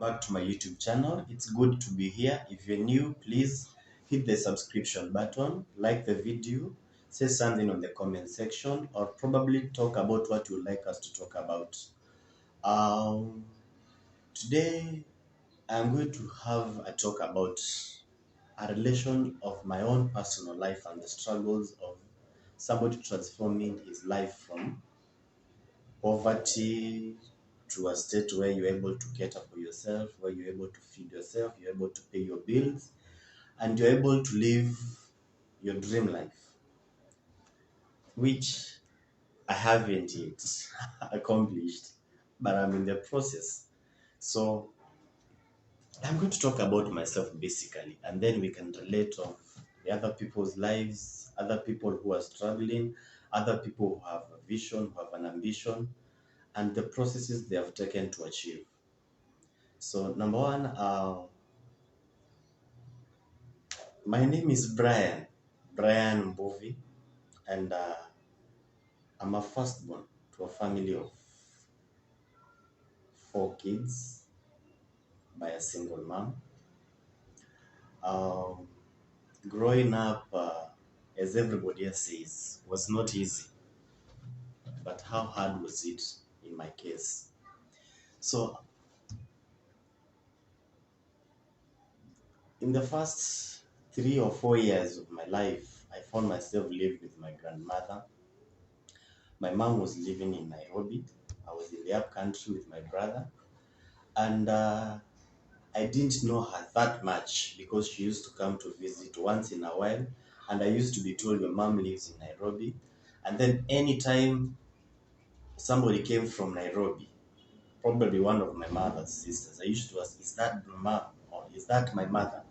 back to my YouTube channel. It's good to be here. If you're new, please hit the subscription button, like the video, say something on the comment section, or probably talk about what you'd like us to talk about. Um, Today, I'm going to have a talk about a relation of my own personal life and the struggles of somebody transforming his life from poverty to a state where you're able to cater for yourself, where you're able to feed yourself, you're able to pay your bills, and you're able to live your dream life, which I haven't yet accomplished, but I'm in the process. So I'm going to talk about myself basically, and then we can relate of the other people's lives, other people who are struggling, other people who have a vision, who have an ambition, and the processes they have taken to achieve. So number one, my name is Brian Mbuvi, and I'm a firstborn to a family of 4 kids by a single mom. Um, Growing up, as everybody else says, was not easy, but how hard was it in my case? So in the first 3 or 4 years of my life, I found myself living with my grandmother. My mom was living in Nairobi. I was in the up country with my brother. And I didn't know her that much because she used to come to visit once in a while. And I used to be told your mom lives in Nairobi. And then anytime somebody came from Nairobi, probably one of my mother's sisters, I used to ask, is that my mom or is that my mother?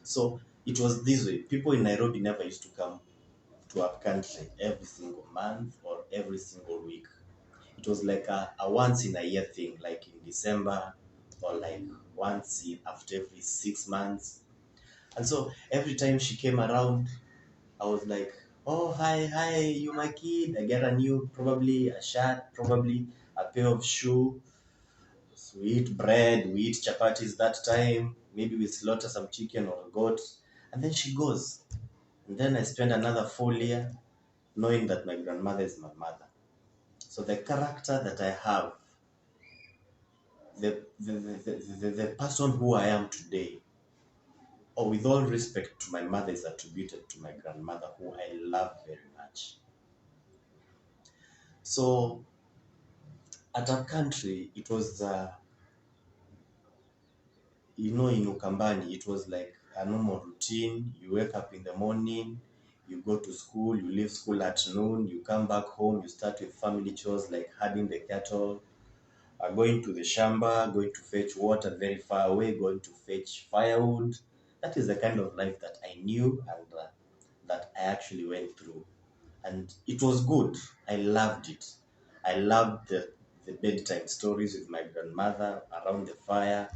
So it was this way. People in Nairobi never used to come to our country every single month or every single week. It was like a once in a year thing, like in December or like after every 6 months. And so every time she came around, I was like, oh, hi, you my kid. I get a new, probably a shirt, probably a pair of shoe. So we eat bread, we eat chapatis that time. Maybe we slaughter some chicken or a goat. And then she goes. And then I spend another full year knowing that my grandmother is my mother. So the character that I have, the person who I am today, or with all respect to my mother, is attributed to my grandmother, who I love very much. So at our country, it was, in Ukambani, it was like a normal routine. You wake up in the morning, you go to school, you leave school at noon, you come back home, you start with family chores like herding the cattle, going to the shamba, going to fetch water very far away, going to fetch firewood. That is the kind of life that I knew and that I actually went through. And it was good. I loved it. I loved the bedtime stories with my grandmother around the fire.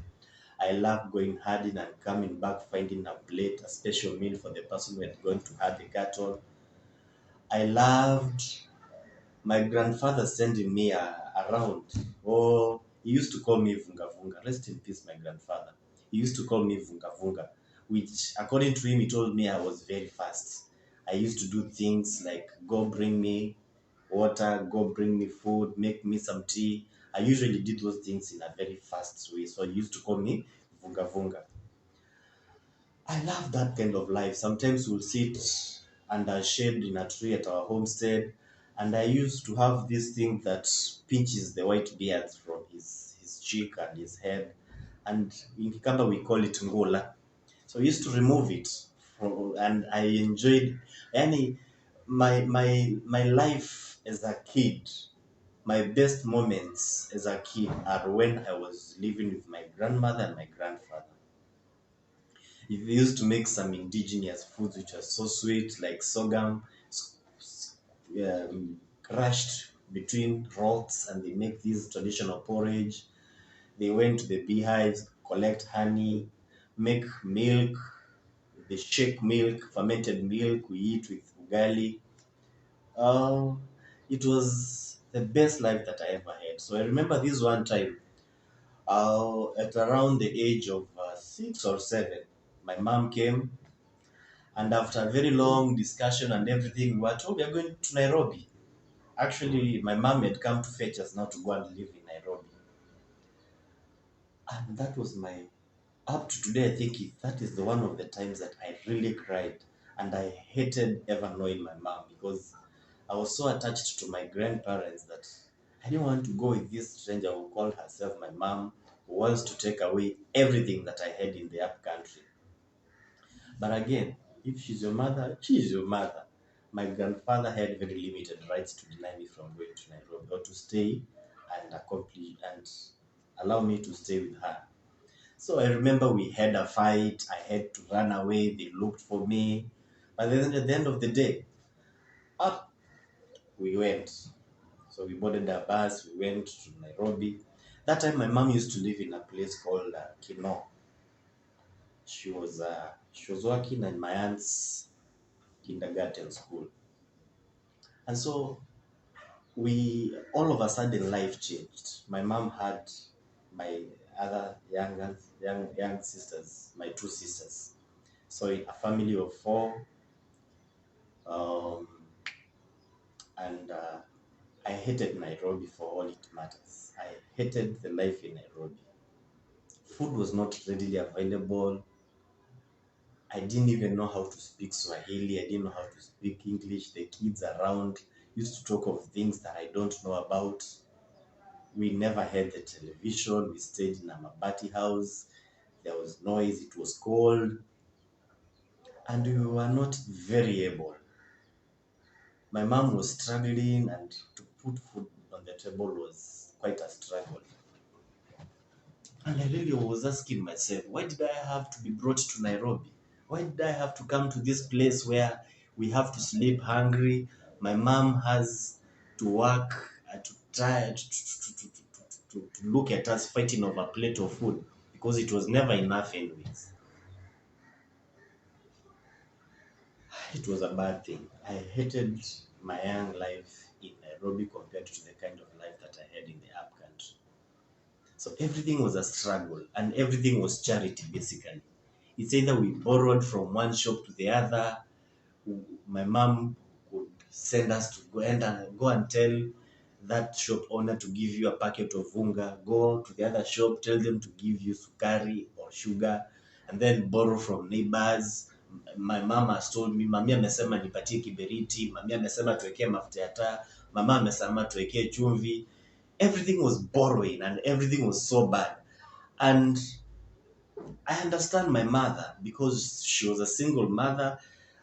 I loved going herding and coming back, finding a plate, a special meal for the person who had gone to herd the cattle. I loved my grandfather sending me around. Oh, he used to call me Vunga Vunga. Rest in peace, my grandfather. He used to call me Vunga Vunga, which, according to him, he told me I was very fast. I used to do things like go bring me water, go bring me food, make me some tea. I usually did those things in a very fast way. So he used to call me Vunga Vunga. I love that kind of life. Sometimes we'll sit under shade in a tree at our homestead, and I used to have this thing that pinches the white beards from his cheek and his head, and in Kikamba we call it ngola. So I used to remove it, and I enjoyed any my life as a kid. My best moments as a kid are when I was living with my grandmother and my grandfather. They used to make some indigenous foods which are so sweet, like sorghum, crushed between rocks, and they make this traditional porridge. They went to the beehives, collect honey, make milk. They shake milk, fermented milk. We eat with ugali. It was the best life that I ever had. So I remember this one time. At around the age of 6 or 7, my mom came, and after a very long discussion and everything, we were told we are going to Nairobi. Actually, my mom had come to fetch us now to go and live in Nairobi. And that was my, up to today, I think that is the one of the times that I really cried. And I hated ever knowing my mom because I was so attached to my grandparents that I didn't want to go with this stranger who called herself my mom, who wants to take away everything that I had in the up country. But again, if she's your mother, she is your mother. My grandfather had very limited rights to deny me from going to Nairobi or to stay and accomplish and allow me to stay with her. So I remember we had a fight. I had to run away. They looked for me. But then at the end of the day, up we went. So we boarded a bus. We went to Nairobi. That time, my mom used to live in a place called Kino. She was working in my aunt's kindergarten school, and so we all of a sudden life changed. My mom had my other young sisters, my two sisters. So in a family of four, um, and I hated Nairobi for all it matters. I hated the life in Nairobi. Food was not readily available. I didn't even know how to speak Swahili. I didn't know how to speak English. The kids around used to talk of things that I don't know about. We never had the television. We stayed in a mabati house. There was noise. It was cold. And we were not very able. My mom was struggling, and to put food on the table was quite a struggle. And I really was asking myself, why did I have to be brought to Nairobi? Why did I have to come to this place where we have to sleep hungry? My mom has to work to try to look at us fighting over a plate of food because it was never enough anyways. It was a bad thing. I hated my young life in Nairobi compared to the kind of life that I had in the upcountry. So everything was a struggle and everything was charity basically. It's either we borrowed from one shop to the other. My mom would send us to go and tell that shop owner to give you a packet of unga. Go to the other shop, tell them to give you sukari or sugar, and then borrow from neighbors. My mom has told me, mami amesema nipatie kiberiti, mami amesema tuwekee mafuta ya taa, mama amesema tuwekee chumvi. Everything was borrowing and everything was so bad. And I understand my mother because she was a single mother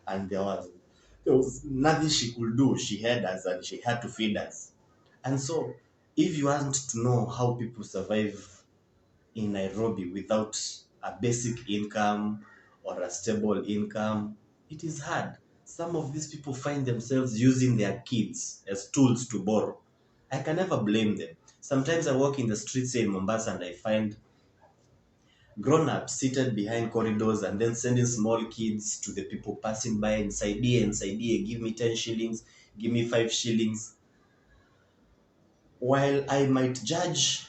and there was nothing she could do. She had us and she had to feed us. And so if you want to know how people survive in Nairobi without a basic income or a stable income, it is hard. Some of these people find themselves using their kids as tools to borrow. I can never blame them. Sometimes I walk in the streets here in Mombasa and I find grown-ups seated behind corridors and then sending small kids to the people passing by inside here, give me 10 shillings, give me 5 shillings. While I might judge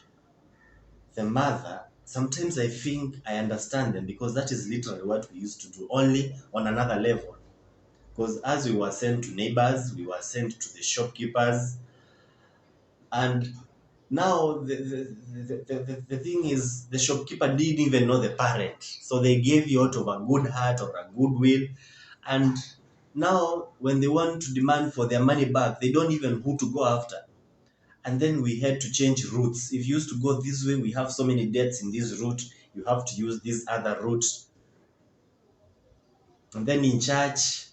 the mother, sometimes I think I understand them because that is literally what we used to do, only on another level. Because as we were sent to neighbors, we were sent to the shopkeepers, and now the thing is the shopkeeper didn't even know the parent. So they gave you out of a good heart or a good will. And now when they want to demand for their money back, they don't even who to go after. And then we had to change routes. If you used to go this way, we have so many debts in this route, you have to use this other route. And then in church,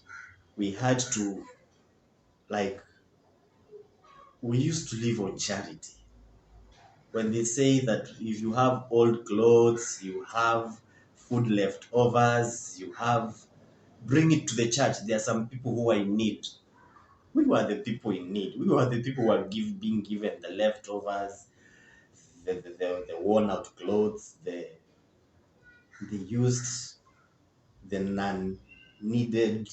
we had to, like, we used to live on charity. When they say that if you have old clothes, you have food leftovers, you have, bring it to the church. There are some people who are in need. We were the people in need. We were the people who are being given the leftovers, the worn out clothes, the used, the non-needed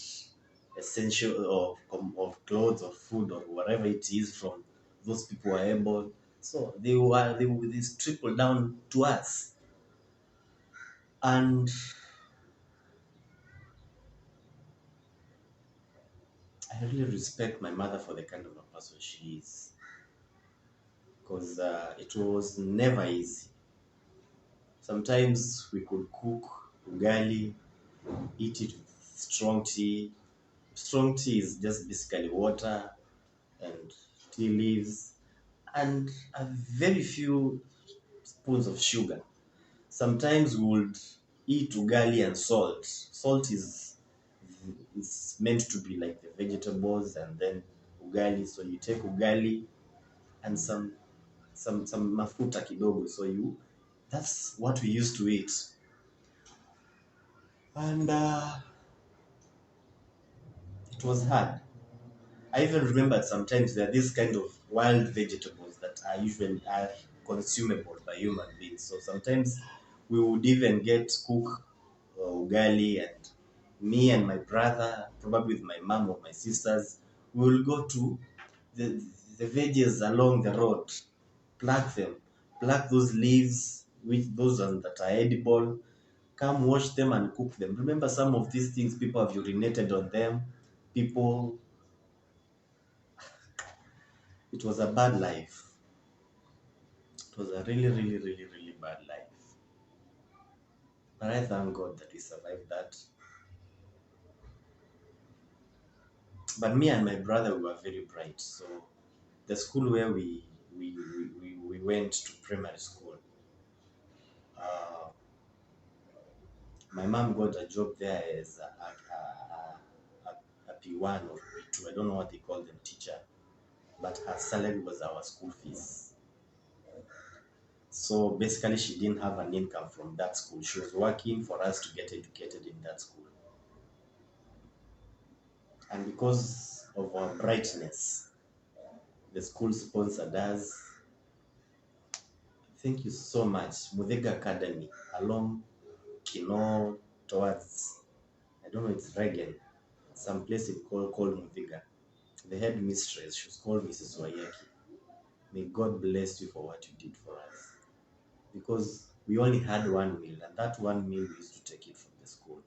essential of clothes or food or whatever it is from those people who are able. So they would this trickle down to us. And I really respect my mother for the kind of a person she is, because it was never easy. Sometimes we could cook ugali, eat it with strong tea. Strong tea is just basically water and tea leaves and a very few spoons of sugar. Sometimes we would eat ugali and salt. Salt is meant to be like the vegetables, and then ugali. So you take ugali and some mafuta kidogo. So that's what we used to eat. And it was hard. I even remember sometimes there are these kind of wild vegetables that are consumable by human beings. So sometimes we would even get cook ugali, and me and my brother, probably with my mom or my sisters, we will go to the, the veggies along the road, pluck them, pluck those leaves, which those ones that are edible, come wash them and cook them. Remember, some of these things people have urinated on them. People, it was a bad life. It was a really, really, really, really bad life. But I thank God that we survived that. But me and my brother, we were very bright. So the school where we went to primary school, uh, my mom got a job there as a P1 or P2. I don't know what they call them, teacher. But her salary was our school fees. So basically, she didn't have an income from that school. She was working for us to get educated in that school. And because of our brightness, the school sponsored us. Thank you so much. Muthega Academy along Kino towards, I don't know, it's Reagan, some place called Muthega. The head mistress, she was called Mrs. Wayaki. May God bless you for what you did for us. Because we only had one meal, and that one meal we used to take it from the school.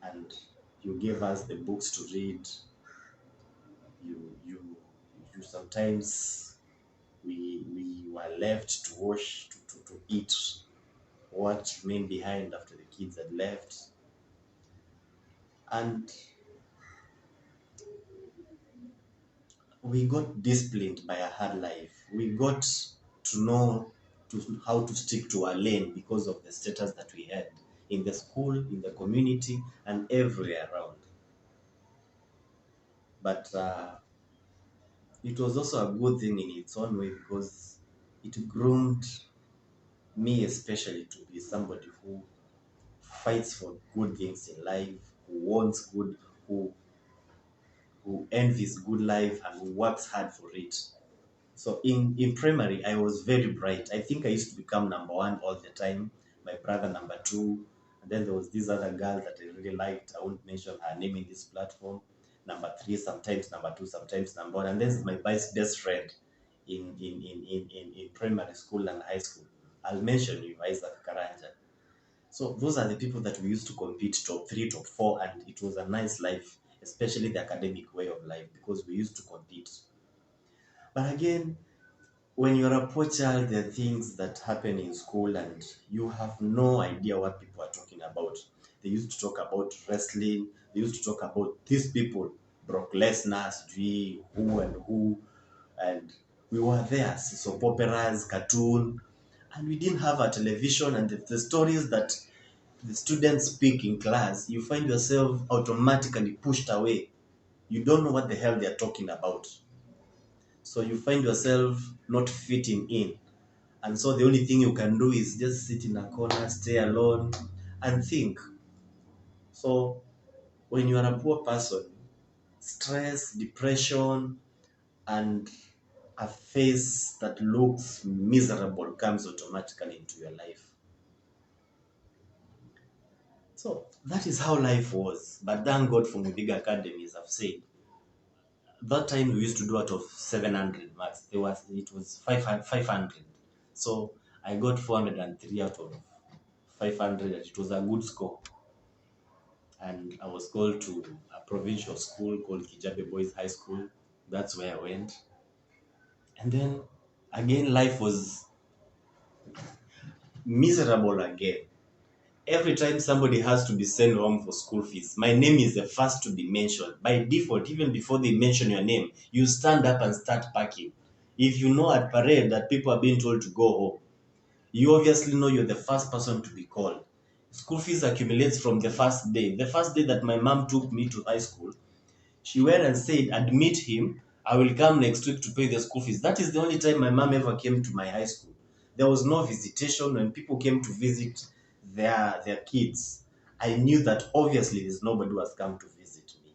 And you gave us the books to read. You sometimes we were left to wash to eat what remained behind after the kids had left. And we got disciplined by a hard life. We got to know how to stick to our lane because of the status that we had in the school, in the community, and everywhere around. But it was also a good thing in its own way, because it groomed me especially to be somebody who fights for good things in life, who wants good, who envies good life, and who works hard for it. So in primary, I was very bright. I think I used to become number one all the time, my brother number two, and then there was this other girl that I really liked. I won't mention her name in this platform. Number three, sometimes number two, sometimes number one. And this is my best friend in primary school and high school. I'll mention you, Isaac Karanja. So those are the people that we used to compete top three, top four, and it was a nice life, especially the academic way of life, because we used to compete. But again, when you're a poor child, there are things that happen in school and you have no idea what people are talking about. They used to talk about wrestling. They used to talk about these people, Brock Lesnar, sijui who and who. And we were there, soap operas, cartoon, and we didn't have a television. And the stories that the students speak in class, you find yourself automatically pushed away. You don't know what the hell they're talking about. So you find yourself not fitting in. And so the only thing you can do is just sit in a corner, stay alone, and think. So when you are a poor person, stress, depression, and a face that looks miserable comes automatically into your life. So that is how life was. But thank God for Muthega Academy, as I've said. that time we used to do out of 700 marks. It was 500. So I got 403 out of 500. It was a good score. And I was called to a provincial school called Kijabe Boys High School. That's where I went. And then again, life was miserable again. Every time somebody has to be sent home for school fees, my name is the first to be mentioned. By default, even before they mention your name, you stand up and start packing. If you know at parade that people are being told to go home, you obviously know you're the first person to be called. School fees accumulates from the first day. The first day that my mom took me to high school, she went and said, admit him, I will come next week to pay the school fees. That is the only time my mom ever came to my high school. There was no visitation. When people came to visit their kids, I knew that obviously there's nobody who has come to visit me.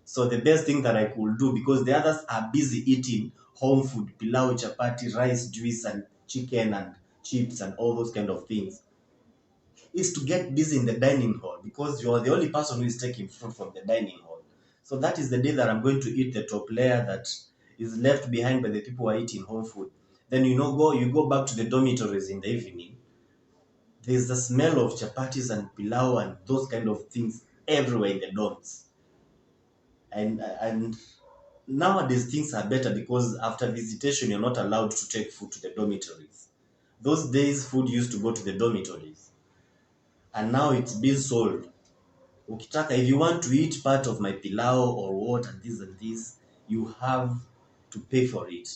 So the best thing that I could do, because the others are busy eating home food, pilau, chapati, rice, juice, and chicken and chips and all those kind of things, is to get busy in the dining hall, because you are the only person who is taking food from the dining hall. So that is the day that I'm going to eat the top layer that is left behind by the people who are eating home food. Then you go back to the dormitories in the evening. There's the smell of chapatis and pilau and those kind of things everywhere in the dorms. And nowadays things are better, because after visitation you're not allowed to take food to the dormitories. Those days food used to go to the dormitories, and now it's being sold. Ukitaka, if you want to eat part of my pilau or what and this, you have to pay for it.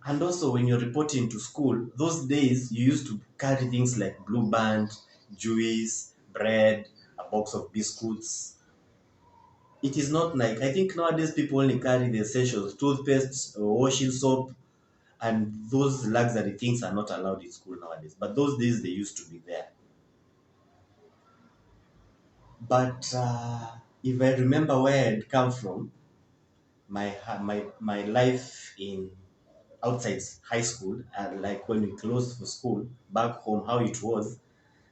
And also when you're reporting to school, those days you used to carry things like Blue Band, juice, bread, a box of biscuits. It is not like, I think nowadays people only carry the essentials, toothpaste, washing soap, and those luxury things are not allowed in school nowadays. But those days they used to be there. But if I remember where I'd come from, my life in outside high school, and like when we closed for school back home, how it was,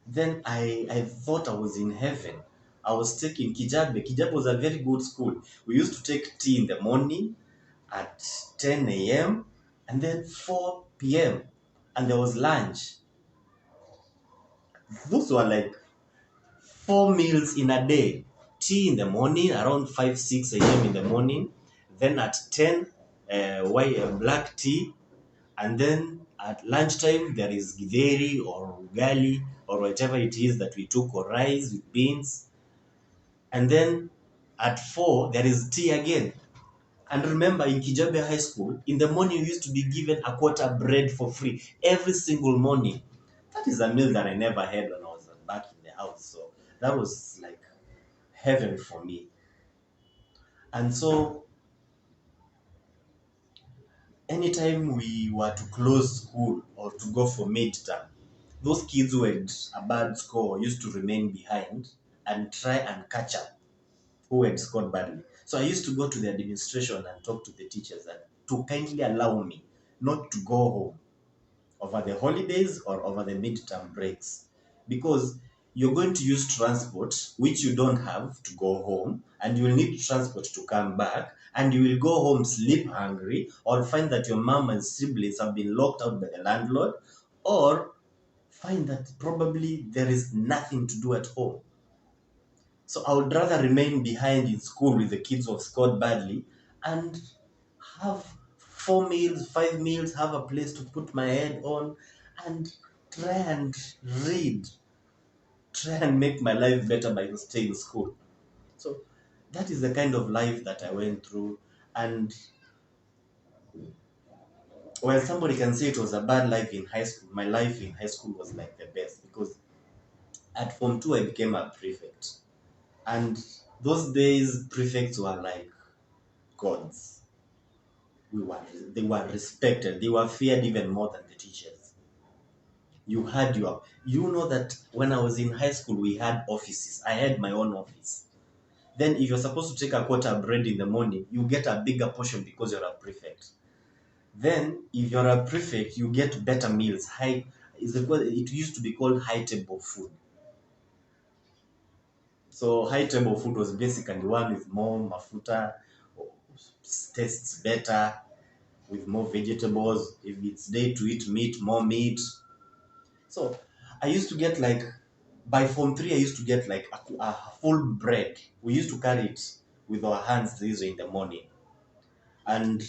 then I thought I was in heaven. I was taking Kijabe was a very good school. We used to take tea in the morning at 10 a.m. and then 4 p.m. and there was lunch. Those were like 4 meals in a day. Tea in the morning around 5 6 a.m. in the morning, then at 10 black tea, and then at lunchtime there is githeri or ugali or whatever it is that we took, or rice with beans, and then at 4 there is tea again. And remember, in Kijabe High School, in the morning you used to be given a quarter bread for free every single morning. That is a meal that I never had when I was back in the house. So that was like heaven for me. And so anytime we were to close school or to go for midterm, those kids who had a bad score used to remain behind and try and catch up who had scored badly. So I used to go to the administration and talk to the teachers and to kindly allow me not to go home over the holidays or over the midterm breaks, because you're going to use transport which you don't have to go home, and you will need transport to come back, and you will go home sleep hungry, or find that your mom and siblings have been locked out by the landlord, or find that probably there is nothing to do at home. So I would rather remain behind in school with the kids who have scored badly and have 4 meals, 5 meals, have a place to put my head on and try and read, try and make my life better by staying in school. So that is the kind of life that I went through. And while somebody can say it was a bad life in high school, my life in high school was like the best, because at Form 2 I became a prefect. And those days prefects were like gods. They were respected. They were feared even more than the teachers. You know that when I was in high school, we had offices. I had my own office. Then if you're supposed to take a quarter bread in the morning, you get a bigger portion because you're a prefect. Then if you're a prefect, you get better meals. It used to be called high table food. So high table food was basically one with more mafuta, tastes better with more vegetables. If it's day to eat meat, more meat. So I used to get like, by form 3, I used to get like a full bread. We used to carry it with our hands usually in the morning. And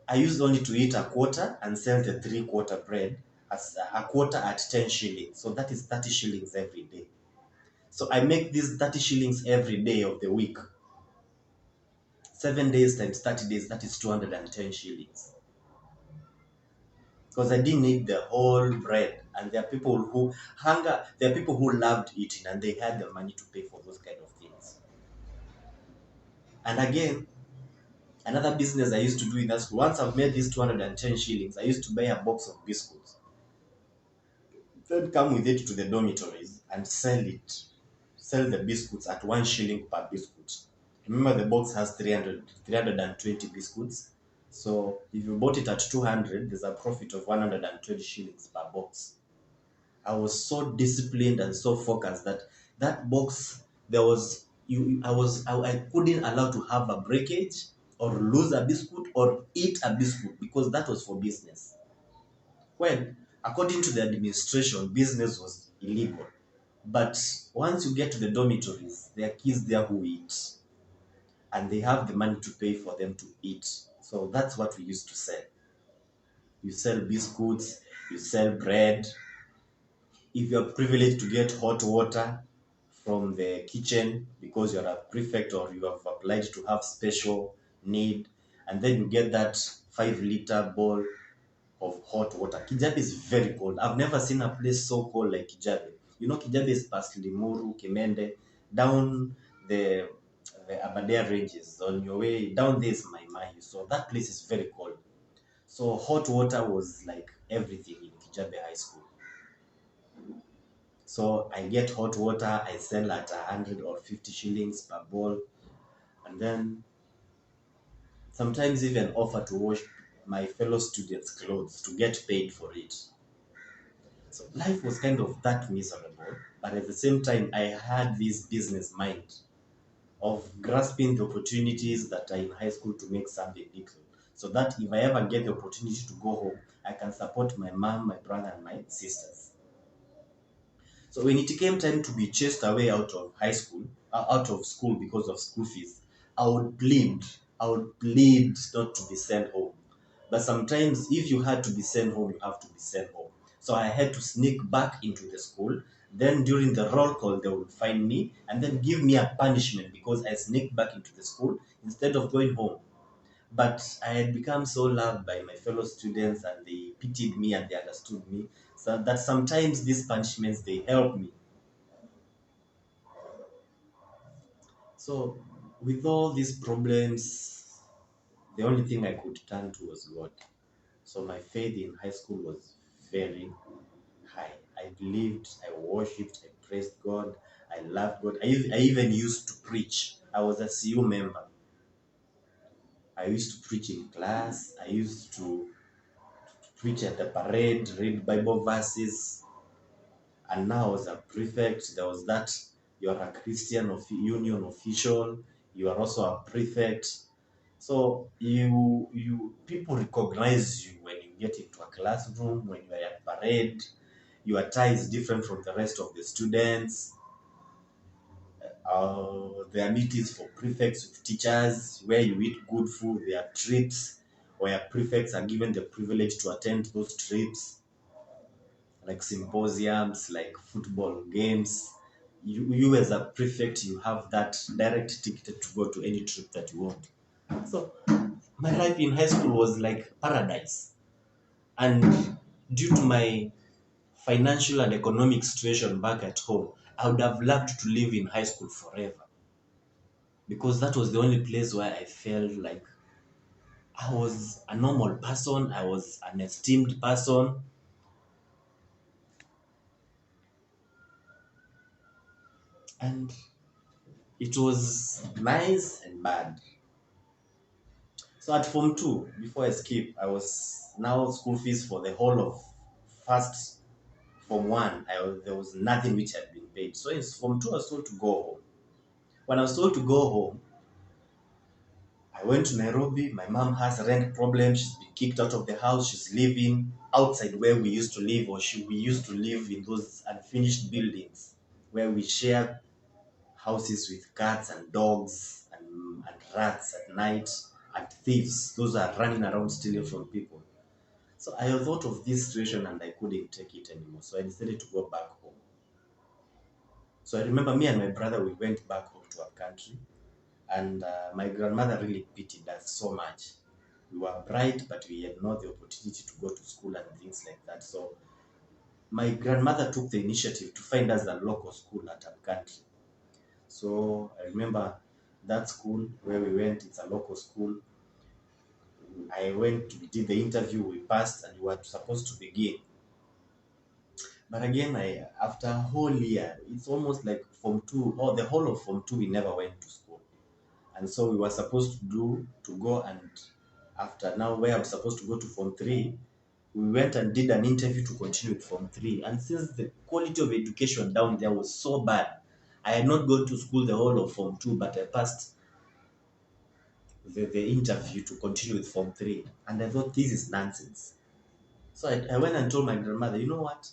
I used only to eat a quarter and sell the 3/4 bread as a quarter at 10 shillings. So that is 30 shillings every day. So I make these 30 shillings every day of the week. 7 days times 30 days, that is 210 shillings. Because I didn't need the whole bread. And there are people who there are people who loved eating and they had the money to pay for those kind of things. And again, another business I used to do in that school, once I've made these 210 shillings, I used to buy a box of biscuits. Then come with it to the dormitories and sell it. Sell the biscuits at 1 shilling per biscuit. Remember, the box has 320 biscuits. So if you bought it at 200, there's a profit of 120 shillings per box. I was so disciplined and so focused that that box, there was I couldn't allow to have a breakage or lose a biscuit or eat a biscuit because that was for business. When, according to the administration, business was illegal. But once you get to the dormitories, there are kids there who eat and they have the money to pay for them to eat. So that's what we used to sell. You sell biscuits, you sell bread. If you're privileged to get hot water from the kitchen because you're a prefect or you have applied to have special need, and then you get that 5-liter bowl of hot water. Kijabe is very cold. I've never seen a place so cold like Kijabe. You know, Kijabe is past Limuru, Kimende, down the Aberdare ranges. On your way down there is Mai. So that place is very cold. So hot water was like everything in Kijabe High School. So I get hot water, I sell at 100 or 50 shillings per bowl, and then sometimes even offer to wash my fellow students' clothes to get paid for it. So life was kind of that miserable, but at the same time, I had this business mind of grasping the opportunities that are in high school to make something little. So that if I ever get the opportunity to go home, I can support my mom, my brother, and my sisters. So when it came time to be chased away out of high school, out of school because of school fees, I would plead not to be sent home. But sometimes if you had to be sent home, you have to be sent home. So I had to sneak back into the school. Then during the roll call, they would find me and then give me a punishment because I sneaked back into the school instead of going home. But I had become so loved by my fellow students and they pitied me and they understood me. So that sometimes these punishments, they help me. So with all these problems, the only thing I could turn to was God. So my faith in high school was very high. I believed, I worshipped, I praised God, I loved God. I even used to preach. I was a CU member. I used to preach in class. I used to preach at the parade, read Bible verses. And now as a prefect, there was that you're a Christian union official, you are also a prefect. So you people recognize you when you get into a classroom, when you are at parade, your tie is different from the rest of the students. There are meetings for prefects with teachers where you eat good food. There are trips where prefects are given the privilege to attend those trips, like symposiums, like football games. You as a prefect, you have that direct ticket to go to any trip that you want. So my life in high school was like paradise. And due to my financial and economic situation back at home, I would have loved to live in high school forever. Because that was the only place where I felt like I was a normal person, I was an esteemed person, and it was nice and bad. So at Form 2, before I skip, I was now school fees for the whole of first Form 1. There was nothing which had been paid. So in Form 2, I was told to go home. When I was told to go home, I went to Nairobi. My mom has a rent problem. She's been kicked out of the house. She's living outside where we used to live, or we used to live in those unfinished buildings where we share houses with cats and dogs and rats at night and thieves. Those are running around stealing from people. So I thought of this situation and I couldn't take it anymore. So I decided to go back home. So I remember me and my brother, we went back home to our country. And my grandmother really pitied us so much. We were bright, but we had not the opportunity to go to school and things like that. So my grandmother took the initiative to find us a local school at our country. So I remember that school where we went, it's a local school. I went, we did the interview, we passed, and we were supposed to begin. But again, after a whole year, it's almost like Form 2, or the whole of Form 2, we never went to school. And so we were supposed to go, and after now where I'm supposed to go to Form 3, we went and did an interview to continue with Form 3. And since the quality of education down there was so bad, I had not gone to school the whole of Form 2, but I passed the interview to continue with Form 3. And I thought, this is nonsense. So I went and told my grandmother, you know what?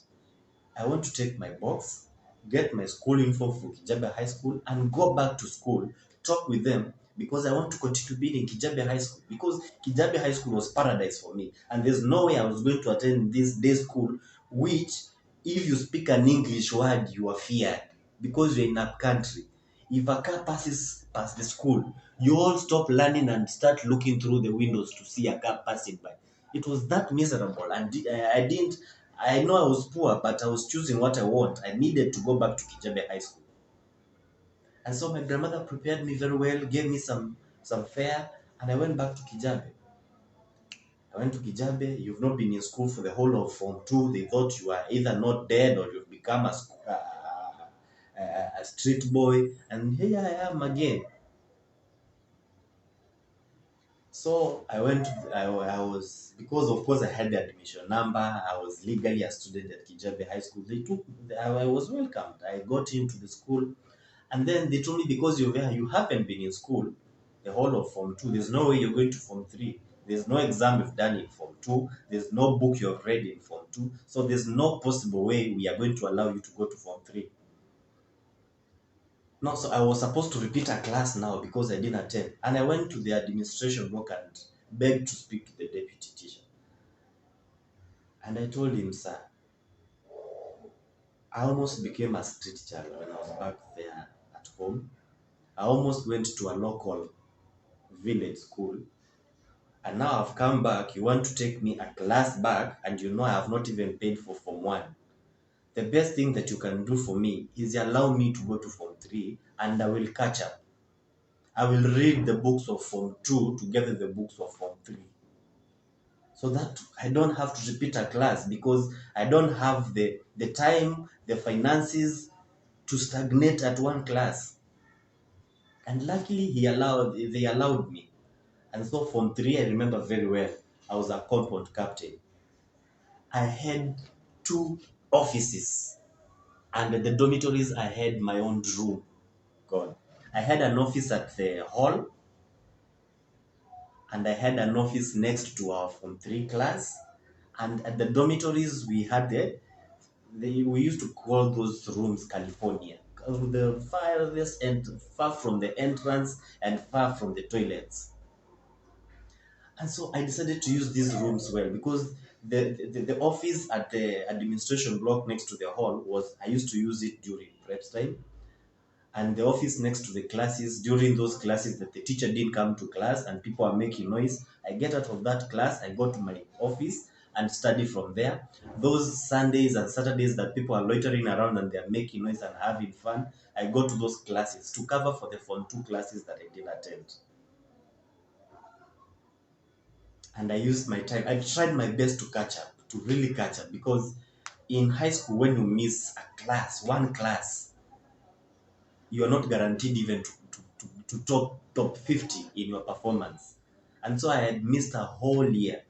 I want to take my box, get my school uniform for Kijabe High School, and go back to school, talk with them, because I want to continue being in Kijabe High School. Because Kijabe High School was paradise for me, and there's no way I was going to attend this day school, which, if you speak an English word, you are feared, because you're in a country. If a car passes past the school, you all stop learning and start looking through the windows to see a car passing by. It was that miserable, and I didn't. I know I was poor, but I was choosing what I want. I needed to go back to Kijabe High School. And so my grandmother prepared me very well, gave me some fare, and I went back to Kijabe. I went to Kijabe. You've not been in school for the whole of Form 2. They thought you are either not dead or you've become a street boy. And here I am again. So I went, I was, because of course I had the admission number, I was legally a student at Kijabe High School. I was welcomed. I got into the school, and then they told me, because you haven't been in school the whole of Form 2, there's no way you're going to Form 3. There's no exam you've done in Form 2. There's no book you've read in Form 2. So there's no possible way we are going to allow you to go to Form 3. No, so I was supposed to repeat a class now because I didn't attend. And I went to the administration block and begged to speak to the deputy teacher. And I told him, sir, I almost became a street child when I was back there at home. I almost went to a local village school. And now I've come back. You want to take me a class back, and you know I have not even paid for Form 1. The best thing that you can do for me is allow me to go to Form 3, and I will catch up. I will read the books of Form 2 together with the books of Form 3. So that I don't have to repeat a class, because I don't have the time, the finances to stagnate at one class. And luckily they allowed me. And so Form 3, I remember very well, I was a compound captain. I had 2 offices, and at the dormitories I had my own room. God. I had an office at the hall, and I had an office next to our Form 3 class. And at the dormitories, we had we used to call those rooms California. The farthest and far from the entrance and far from the toilets. And so I decided to use these rooms well, because the office at the administration block next to the hall I used to use it during prep time. And the office next to the classes, during those classes that the teacher didn't come to class and people are making noise, I get out of that class, I go to my office and study from there. Those Sundays and Saturdays that people are loitering around and they're making noise and having fun, I go to those classes to cover for the Form 2 classes that I didn't attend. And I used my time. I tried my best to catch up, to really catch up, because in high school, when you miss a class, one class, you are not guaranteed even to top 50 in your performance. And so I had missed a whole year.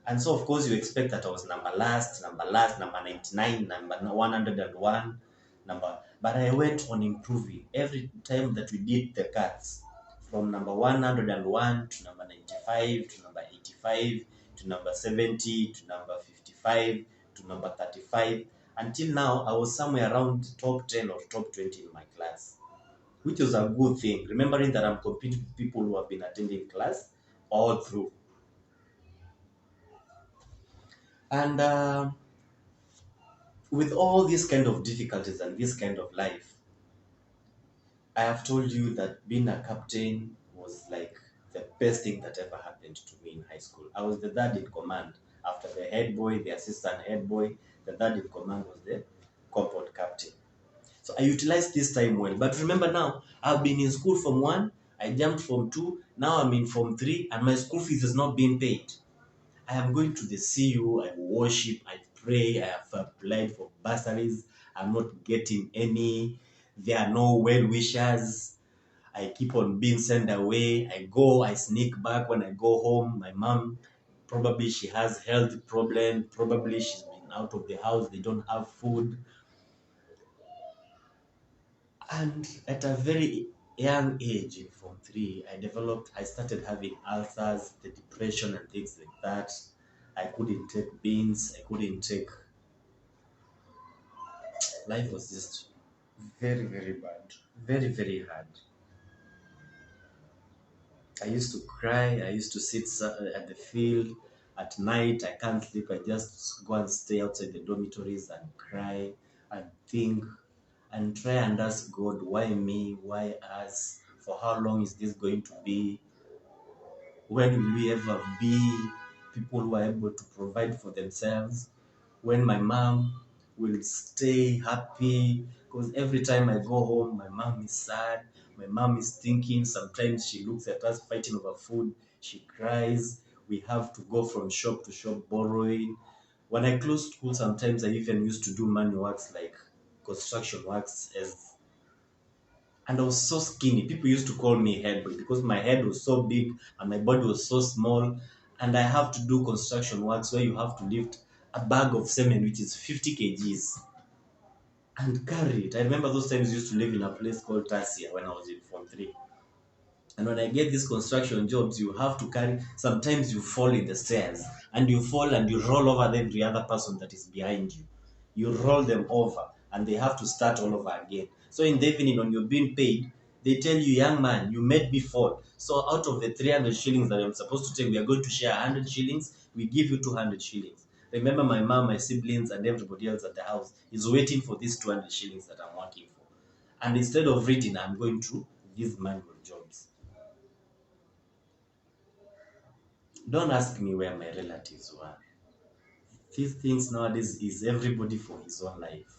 And so, of course, you expect that I was number last, number 99, number 101, but I went on improving. Every time that we did the cards, from number 101 to number 95 to number 85 to number 70 to number 55 to number 35. Until now, I was somewhere around top 10 or top 20 in my class, which was a good thing, remembering that I'm competing with people who have been attending class all through. And with all these kind of difficulties and this kind of life, I have told you that being a captain was like the best thing that ever happened to me in high school. I was the third in command. After the head boy, the assistant head boy, the third in command was the compound captain. So I utilized this time well. But remember now, I've been in school from 1, I jumped from 2, now I'm in from 3, and my school fees is not being paid. I am going to the CU, I worship, I pray, I have applied for bursaries, I'm not getting any. There are no well wishers. I keep on being sent away. I go, I sneak back when I go home. My mom, probably she has health problem. Probably she's been out of the house. They don't have food. And at a very young age, in Form 3, I started having ulcers, the depression and things like that. I couldn't take beans. I couldn't take. Life was just very, very bad. Very, very hard. I used to cry. I used to sit at the field at night. I can't sleep. I just go and stay outside the dormitories and cry and think and try and ask God, why me? Why us? For how long is this going to be? When will we ever be people who are able to provide for themselves? When my mom will stay happy? Because every time I go home, my mom is sad. My mom is thinking. Sometimes she looks at us fighting over food. She cries. We have to go from shop to shop borrowing. When I closed school, sometimes I even used to do manual works like construction works as, and I was so skinny. People used to call me head boy because my head was so big and my body was so small. And I have to do construction works where you have to lift a bag of cement, which is 50 kgs, and carry it. I remember those times I used to live in a place called Tasia when I was in Form 3. And when I get these construction jobs, you have to carry, sometimes you fall in the stairs and you fall and you roll over every other person that is behind you. You roll them over and they have to start all over again. So in the evening, when you're being paid, they tell you, young man, you made me fall. So out of the 300 shillings that I'm supposed to take, we are going to share 100 shillings. We give you 200 shillings. Remember, my mom, my siblings, and everybody else at the house is waiting for these 200 shillings that I'm working for. And instead of reading, I'm going to these manual jobs. Don't ask me where my relatives were. These things nowadays is everybody for his own life.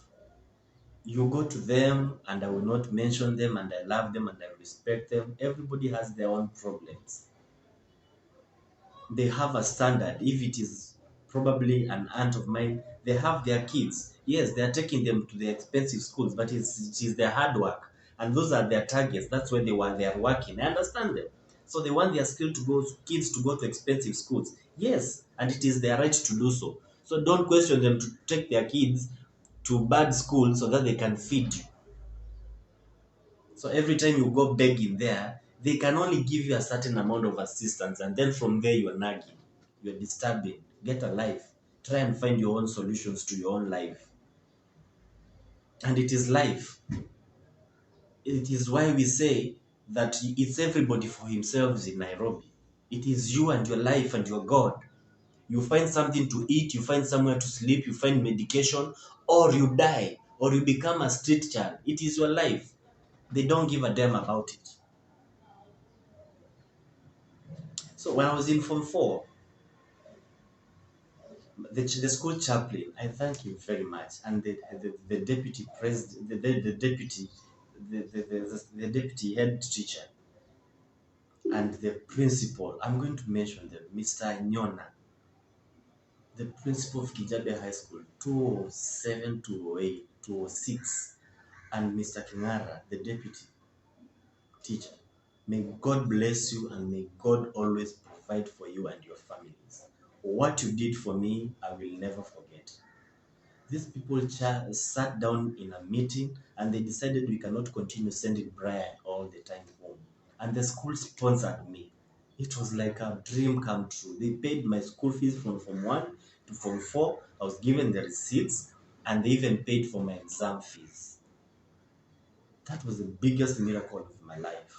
You go to them, and I will not mention them, and I love them and I respect them. Everybody has their own problems. They have a standard. If it is probably an aunt of mine, they have their kids. Yes, they are taking them to the expensive schools, but it is their hard work. And those are their targets. That's where they are working. I understand them. So they want their kids to go to expensive schools. Yes, and it is their right to do so. So don't question them to take their kids to bad schools so that they can feed you. So every time you go begging there, they can only give you a certain amount of assistance, and then from there you're nagging, you're disturbing. Get a life. Try and find your own solutions to your own life. And it is life. It is why we say that it's everybody for himself in Nairobi. It is you and your life and your God. You find something to eat, you find somewhere to sleep, you find medication, or you die, or you become a street child. It is your life. They don't give a damn about it. So when I was in Form 4, the school chaplain, I thank him very much, and the deputy president, the deputy, the deputy head teacher, and the principal. I'm going to mention them, Mr. Nyona, the principal of Kijabe High School, 207, 208, 206, and Mr. Kingara, the deputy teacher. May God bless you and may God always provide for you and your families. What you did for me, I will never forget. These people sat down in a meeting and they decided we cannot continue sending Brian all the time home. and the school sponsored me. It was like a dream come true. They paid my school fees from Form 1 to Form 4. I was given the receipts, and they even paid for my exam fees. That was the biggest miracle of my life.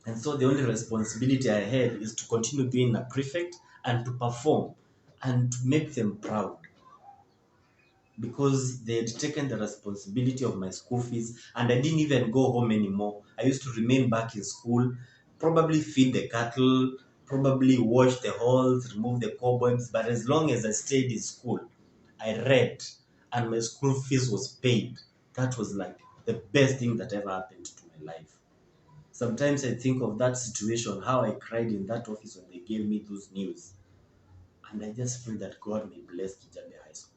And so the only responsibility I had is to continue being a prefect and to perform and to make them proud, because they had taken the responsibility of my school fees, and I didn't even go home anymore. I used to remain back in school, probably feed the cattle, probably wash the halls, remove the cobwebs, but as long as I stayed in school, I read, and my school fees was paid. That was like the best thing that ever happened to my life. Sometimes I think of that situation, how I cried in that office when they gave me those news. And I just pray that God may bless Kijabe High School.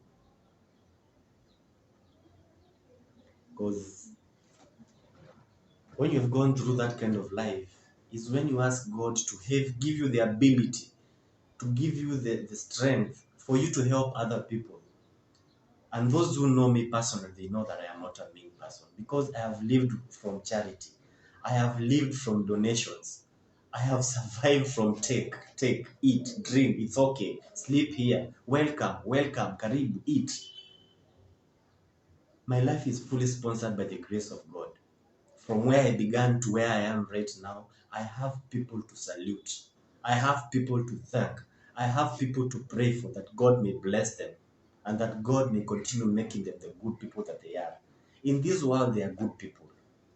Because when you've gone through that kind of life, is when you ask God to give you the ability, to give you the strength for you to help other people. And those who know me personally, they know that I am not a mean person, because I have lived from charity. I have lived from donations. I have survived from take, eat, drink, it's okay, sleep here, welcome, karibu, eat. My life is fully sponsored by the grace of God. From where I began to where I am right now, I have people to salute. I have people to thank. I have people to pray for, that God may bless them and that God may continue making them the good people that they are. In this world, they are good people.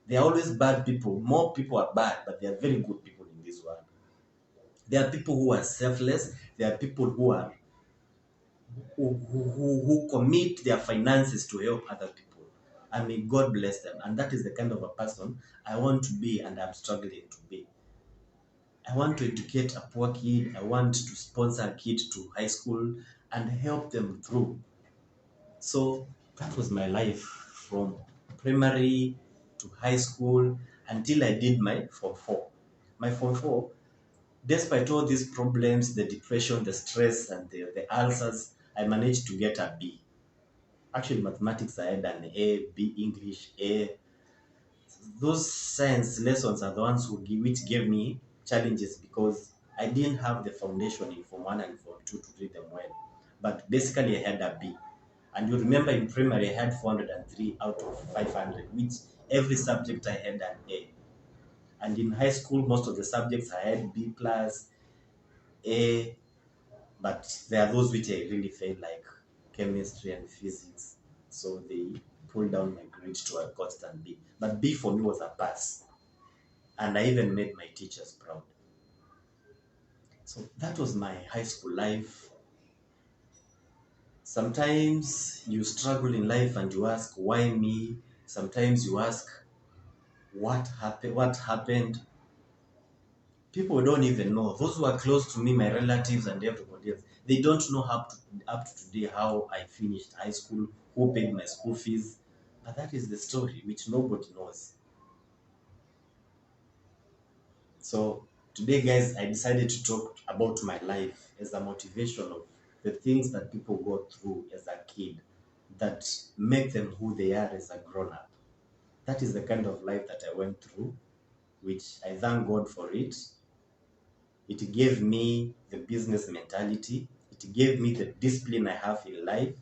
They are always bad people. More people are bad, but they are very good people in this world. There are people who are selfless. There are people who are who commit their finances to help other people. And may God bless them. And that is the kind of a person I want to be, and I'm struggling to be. I want to educate a poor kid. I want to sponsor a kid to high school and help them through. So that was my life from primary to high school until I did my Form 4. My Form 4, despite all these problems, the depression, the stress, and the ulcers, I managed to get a B. Actually, mathematics, I had an A, B, English, A. Those science lessons are the ones which gave me challenges, because I didn't have the foundation in Form 1 and Form 2 to read them well. But basically, I had a B. And you remember in primary, I had 403 out of 500, which every subject I had an A. And in high school, most of the subjects I had B plus, A, but there are those which I really failed, like chemistry and physics. So they pulled down my grade to a constant B. But B for me was a pass. And I even made my teachers proud. So that was my high school life. Sometimes you struggle in life and you ask, why me? Sometimes you ask, what happened? People don't even know. Those who are close to me, my relatives and everybody else, they don't know up to today how I finished high school, who paid my school fees. But that is the story which nobody knows. So today, guys, I decided to talk about my life as a motivation of the things that people go through as a kid that make them who they are as a grown-up. That is the kind of life that I went through, which I thank God for it. It gave me the business mentality. It gave me the discipline I have in life.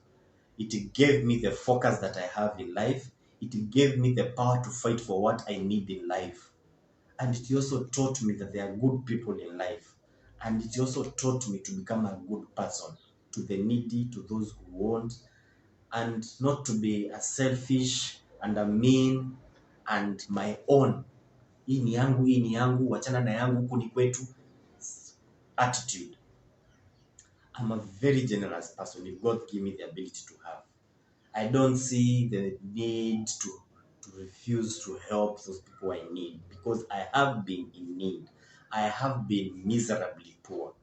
It gave me the focus that I have in life. It gave me the power to fight for what I need in life. And it also taught me that there are good people in life. And it also taught me to become a good person to the needy, to those who want, and not to be a selfish and a mean and my own. Hii ni yangu, wachana na yangu, huku ni kwetu attitude. I'm a very generous person if God give me the ability to have. I don't see the need to refuse to help those people I need, because I have been in need. I have been miserably poor.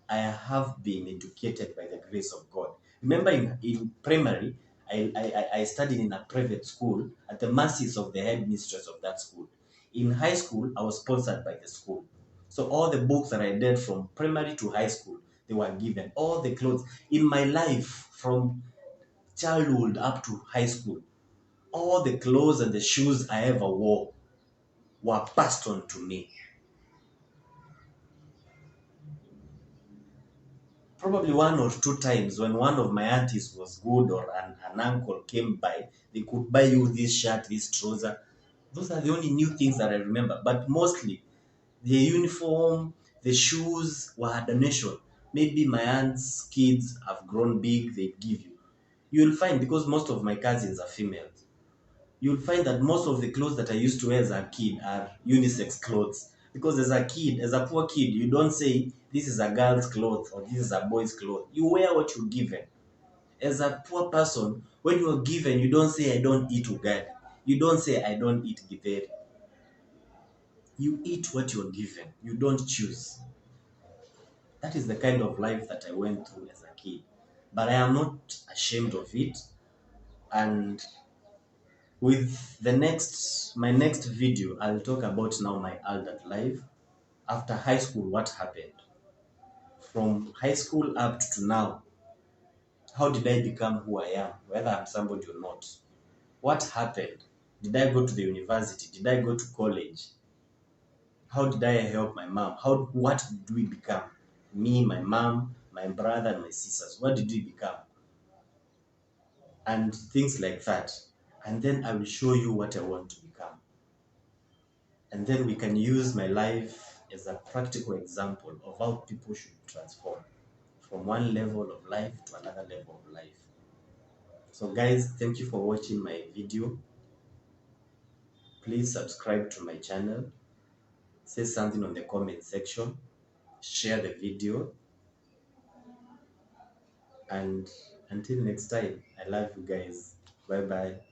I have been educated by the grace of God. Remember in primary, I studied in a private school at the mercies of the headmistress of that school. In high school, I was sponsored by the school. So all the books that I did from primary to high school, they were given. All the clothes. In my life, from childhood up to high school, all the clothes and the shoes I ever wore, were passed on to me. Probably one or two times when one of my aunties was good or an uncle came by, they could buy you this shirt, this trouser. Those are the only new things that I remember. But mostly, the uniform, the shoes were a donation. Maybe my aunt's kids have grown big, they give you. You'll find, because most of my cousins are females, you'll find that most of the clothes that I used to wear as a kid are unisex clothes. Because as a kid, as a poor kid, you don't say this is a girl's clothes or this is a boy's clothes. You wear what you're given. As a poor person, when you're given, you don't say I don't eat ugali. You don't say I don't eat githeri. You eat what you're given. You don't choose. That is the kind of life that I went through as a kid. But I am not ashamed of it. And with my next video, I'll talk about now my adult life. After high school, what happened? From high school up to now, how did I become who I am, whether I'm somebody or not? What happened? Did I go to the university? Did I go to college? How did I help my mom? What did we become? Me, my mom, my brother, and my sisters. What did we become? And things like that. And then I will show you what I want to become. And then we can use my life as a practical example of how people should transform from one level of life to another level of life. So guys, thank you for watching my video. Please subscribe to my channel. Say something on the comment section. Share the video. And until next time, I love you guys. Bye bye.